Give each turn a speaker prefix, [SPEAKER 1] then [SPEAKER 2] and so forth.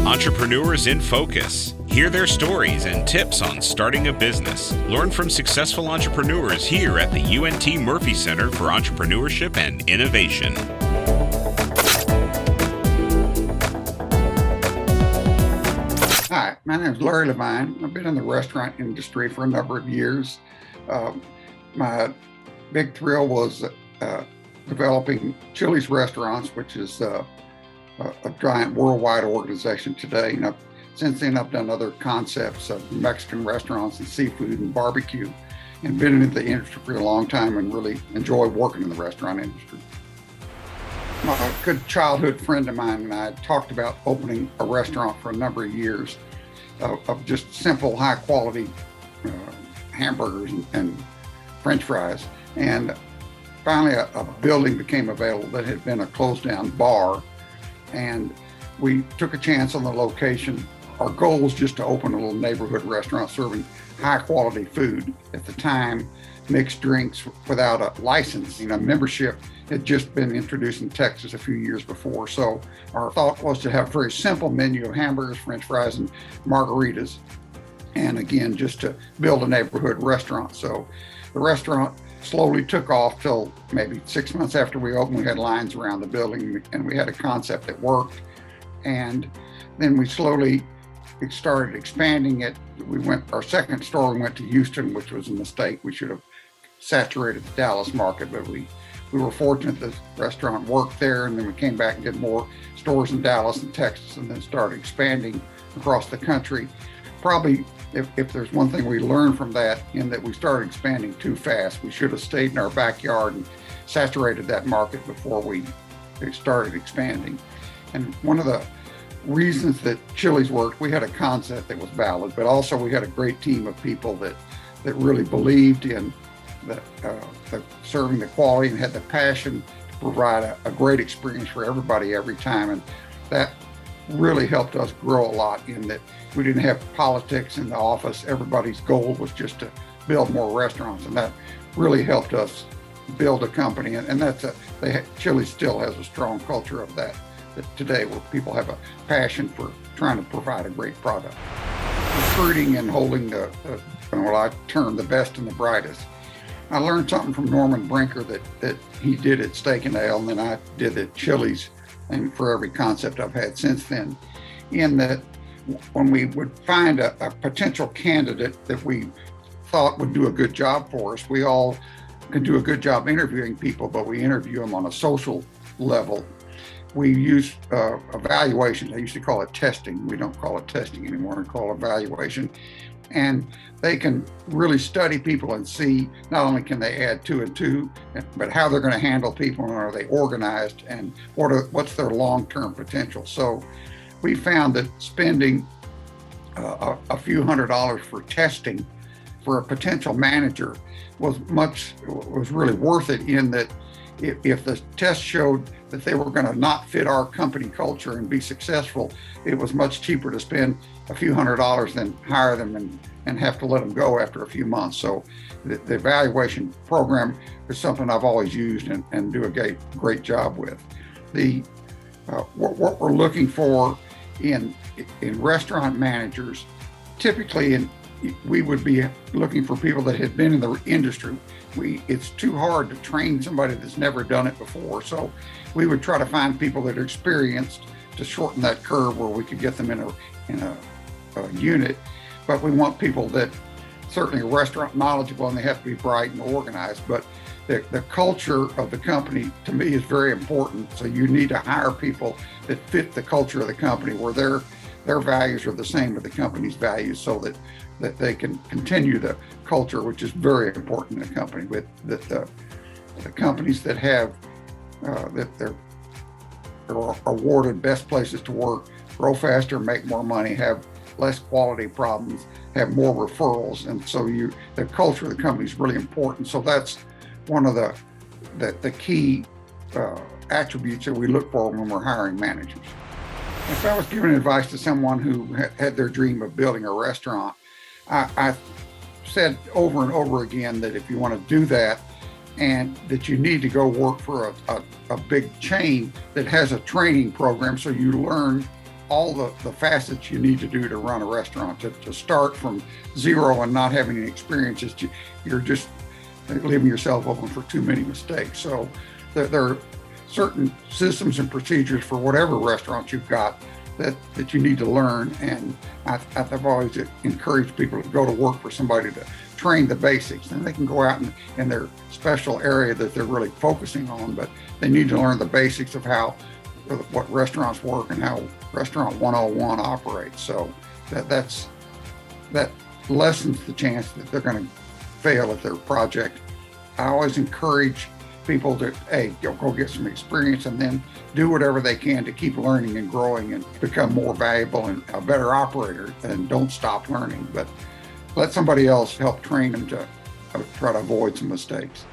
[SPEAKER 1] Entrepreneurs in Focus. Hear their stories and tips on starting a business. Learn from successful entrepreneurs here at the UNT Murphy Center for Entrepreneurship and Innovation.
[SPEAKER 2] Hi, my name is Larry Lavine. I've been in the restaurant industry for a number of years. My big thrill was developing Chili's Restaurants, which is a giant worldwide organization today. And since then, I've done other concepts of Mexican restaurants and seafood and barbecue, and been in the industry for a long time and really enjoy working in the restaurant industry. A good childhood friend of mine and I talked about opening a restaurant for a number of years of just simple, high quality hamburgers and French fries. And finally, a building became available that had been a closed down bar. And we took a chance on the location. Our goal was just to open a little neighborhood restaurant serving high quality food. At the time, mixed drinks without a license. Membership had just been introduced in Texas a few years before. So our thought was to have a very simple menu of hamburgers, French fries, and margaritas. And again, just to build a neighborhood restaurant. So the restaurant slowly took off till maybe 6 months after we opened. We had lines around the building and we had a concept that worked. And then we slowly started expanding it. Our second store, we went to Houston, which was a mistake. We should have saturated the Dallas market, but we were fortunate the restaurant worked there. And then we came back and did more stores in Dallas and Texas, and then started expanding across the country. Probably, if there's one thing we learned from that, in that we started expanding too fast. We should have stayed in our backyard and saturated that market before we started expanding. And one of the reasons that Chili's worked, we had a concept that was valid, but also we had a great team of people that really believed in the serving the quality and had the passion to provide a great experience for everybody every time. And that really helped us grow a lot, in that we didn't have politics in the office. Everybody's goal was just to build more restaurants, and that really helped us build a company. And Chili's still has a strong culture of that today, where people have a passion for trying to provide a great product. Recruiting and holding what I term the best and the brightest. I learned something from Norman Brinker that he did at Steak and Ale, and then I did at Chili's, and for every concept I've had since then, in that when we would find a potential candidate that we thought would do a good job for us, we all can do a good job interviewing people, but we interview them on a social level. We use evaluation. I used to call it testing. We don't call it testing anymore. We call it evaluation. And they can really study people and see not only can they add 2 and 2, but how they're going to handle people, and are they organized, and what's their long-term potential. So we found that spending a few $100s for testing for a potential manager was really worth it, in that if the test showed that they were going to not fit our company culture and be successful, it was much cheaper to spend a few $100s than hire them and have to let them go after a few months. So the evaluation program is something I've always used and do a great job with. What we're looking for in restaurant managers, typically we would be looking for people that had been in the industry. It's too hard to train somebody that's never done it before. So we would try to find people that are experienced to shorten that curve, where we could get them in a unit. But we want people that certainly are restaurant knowledgeable, and they have to be bright and organized. But the culture of the company, to me, is very important. So you need to hire people that fit the culture of the company, where their values are the same with the company's values, so that they can continue the culture, which is very important in a company. With the companies that have that they're awarded best places to work, grow faster, make more money, have less quality problems, have more referrals, and so the culture of the company is really important. So that's one of the key attributes that we look for when we're hiring managers. If I was giving advice to someone who had their dream of building a restaurant, I said over and over again that if you want to do that, and that you need to go work for a big chain that has a training program, so you learn all the facets you need to do to run a restaurant, to start from zero and not having any experiences. You're just leaving yourself open for too many mistakes. So there are certain systems and procedures for whatever restaurant you've got that you need to learn. And I've always encouraged people to go to work for somebody to train the basics, and they can go out in their special area that they're really focusing on, but they need to learn the basics of what restaurants work and how Restaurant 101 operates. So that lessens the chance that they're going to fail at their project. I always encourage people to, hey, go get some experience and then do whatever they can to keep learning and growing and become more valuable and a better operator, and don't stop learning, but let somebody else help train them to try to avoid some mistakes.